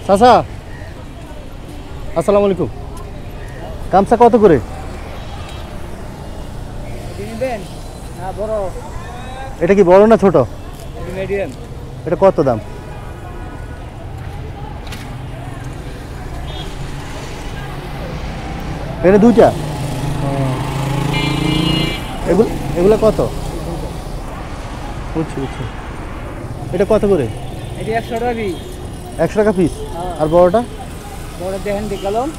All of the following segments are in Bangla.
চাচা আসসালামু আলাইকুম। গামছা কত করে? এটা কি বড় না ছোট? মিডিয়াম। এটা কত দাম? এটা দুইটা। এগুলো কত? বুঝছি বুঝছি। এটা কত করে? এটা 100 টাকা পিস। 100 টাকা পিস। আর বড়টা? বড় দেখেন দেখালাম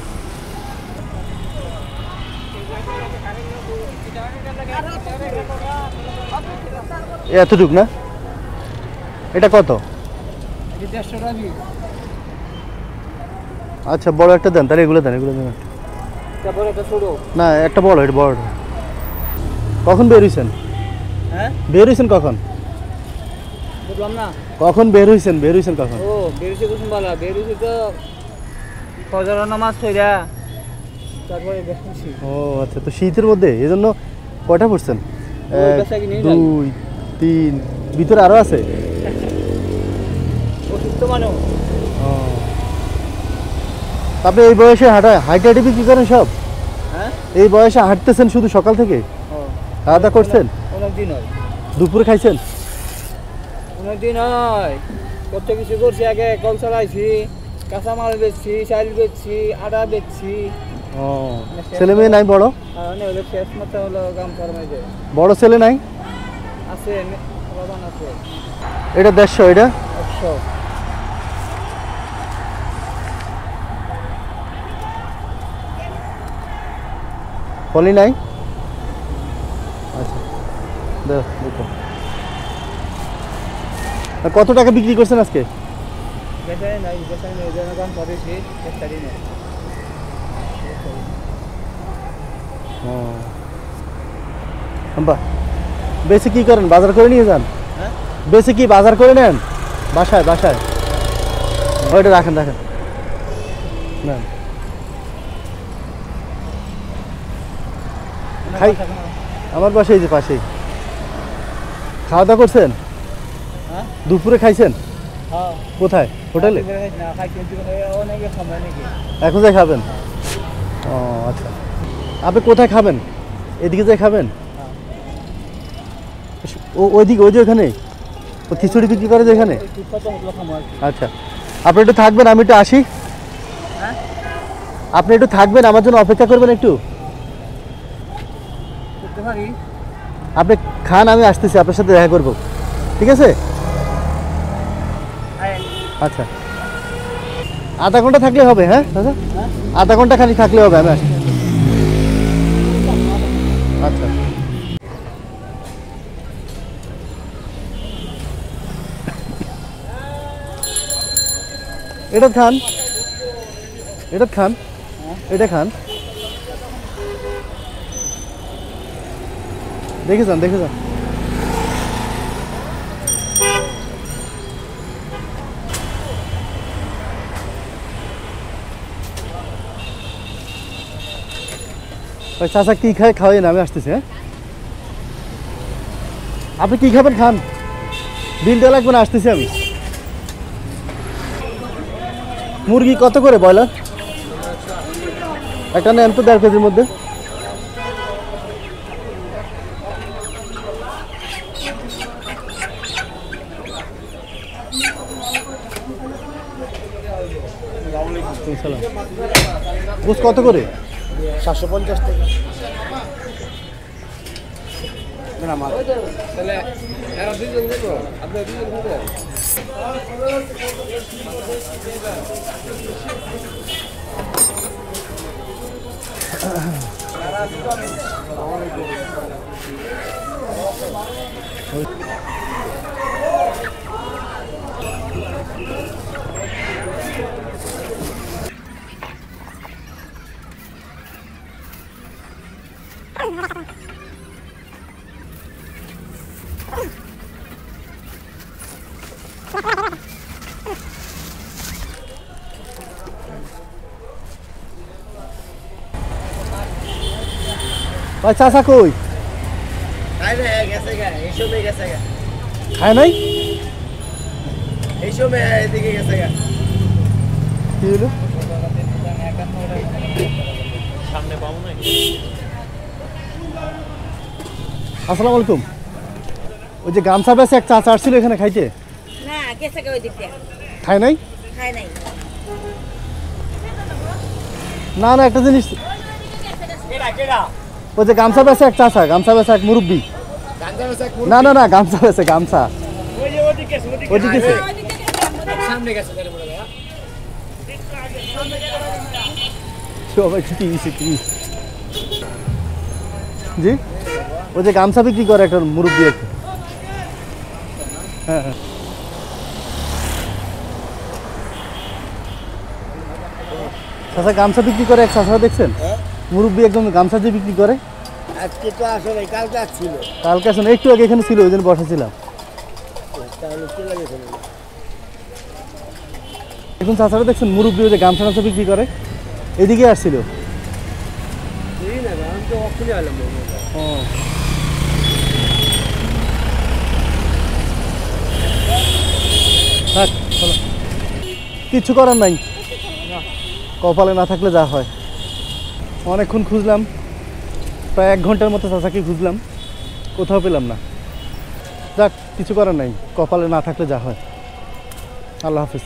এতটুক না? এটা কত? এটা 150 টাকা পিস। আচ্ছা বড় একটা দেন, তাহলে এগুলো দেন, এগুলো দেন। এটা বড় একটা ছোট? না একটা বড়, এটা বড়। কখন বের হইছেন? হ্যাঁ বের হইছেন কখন? বুঝলাম না। কখন বের হইছেন? বের হইছেন কখন? ও বেরিয়েছে কুসুম বালা, বেরিয়েছে তো ফজর নামাজ পড়া তারপরে বেরিয়েছি। ও আচ্ছা, তো শীতের মধ্যে এই জন্য কয়টা পড়ছেন? 1 2 3 ভিতরে আরো আছে? অসুস্থ মানুষ। ও আপনি এই বয়সে হাইটাহাঁটি কি করেন সব? হ্যাঁ এই বয়সে হাঁটতেছেন শুধু সকাল থেকে? খাওয়া দাওয়া করছেন? অনেকদিন হয়। দুপুরে খাইছেন? অনেকদিন হয়, কত কিছু করছি। আগে কল চালাইছি, কাঁচামাল বেচছি, চাল বেচছি, আটা বেচছি। ও ছেলে মেয়ে নাই বড়? হলো শেষ মতো হলো কাম ফরমাইছে। বড় ছেলে নাই? আছে বাবান আছে। এটা 150, এটা 100। পলি নাই? আচ্ছা দেখো কত টাকা বিক্রি করছেন আজকে? বেচারি নাই, বেচারি নেই, জনগণ করেছি, বেচারি নেই। বাহ, বেশি কি করেন? বাজার করে নিয়ে যান? হ্যাঁ বেশি কি বাজার করে নেন বাসায়? ওইটা রাখেন না খাই। আমার বাসায় এই যে পাশেই। খাওয়া দাওয়া করছেন? হ্যাঁ দুপুরে খাইছেন? হ্যাঁ। কোথায়? হোটেলে? না খাই, কিন্তু অনেকে খাবে নাকি। এখন যাই খাবেন? ও আচ্ছা, আপনি কোথায় খাবেন? এদিকে যাই খাবেন? ওইদিকে, ওই যে ওখানে ও খিচুড়ি বিক্রি করে যে এখানে? আচ্ছা আপনি একটু থাকবেন, আমি একটু আসি। হ্যাঁ আপনি একটু থাকবেন, আমার জন্য অপেক্ষা করবেন একটু। করতে পারি। আপনি খান, আমি আসতেছি, আপনার সাথে দেখা করব, ঠিক আছে? আচ্ছা আধা ঘন্টা থাকলে হবে? হ্যাঁ দাদা, আধা ঘন্টা খালি থাকলে হবে, আমি আসছি। আচ্ছা এটা খান, এটা খান, এটা খান। দেখে যান। ওই চাচা কি খায় খাওয়াই না, আমি আসতেছি। হ্যাঁ আপনি কি খাবেন খান, বিল দেওয়া লাগবে না, আসতেছি আমি। মুরগি কত করে ব্রয়লার? একটা নেন তো 1.5 কেজির মধ্যে। বুঝ কত করে? 750 টাকা। তাহলে এরা দুজন দেবো, আপনার দুজন দেবো। ভাই চাচা কই? খায় নাই? কি হলো? সামনে পাবো না। আসসালামু আলাইকুম। ওই যে গামছা বেচে এক চাচা আসছিল এখানে খাইতে, না গেছে কে ওই দিক দিয়ে খায় নাই? খায় নাই। না না, একটা জিনিস, ওই যে গামছা বেচে এক চাচা, গামছা বেচে এক মুরব্বী। না না না, গামছা বেচে, গামছা ওইদিকে সামনে গেছে তাহলে বড় ভাইয়া। সবাই জি, ওই যে গামছা বিক্রি করে একটা মুরব্বী একটা। হ্যাঁ হ্যাঁ, চাচা গামছা বিক্রি করে এক চাচা দেখছেন? মুরব্বী একদম গামছা যে বিক্রি করে। আজকে তো আসলে কালকে আসছিল। কালকে আসলে একটু আগে এখানে ছিল, ওই জন্য বসেছিলাম। তাহলে কি লাগেছিল? এখন চাচারা দেখছেন মুরব্বী ওই যে গামছা গামছা বিক্রি করে, এদিকে আসছিল। এই না আমি তো অক্ষুনি আলাম। ও থাক, চলো। কিচ্ছু করার নাই, কপালে না থাকলে যা হয়। অনেকক্ষণ খুঁজলাম, প্রায় 1 ঘন্টার মতো চাচাকে খুঁজলাম, কোথাও পেলাম না। যাক, কিছু করার নাই, কপালে না থাকলে যা হয়। আল্লাহ হাফিজ।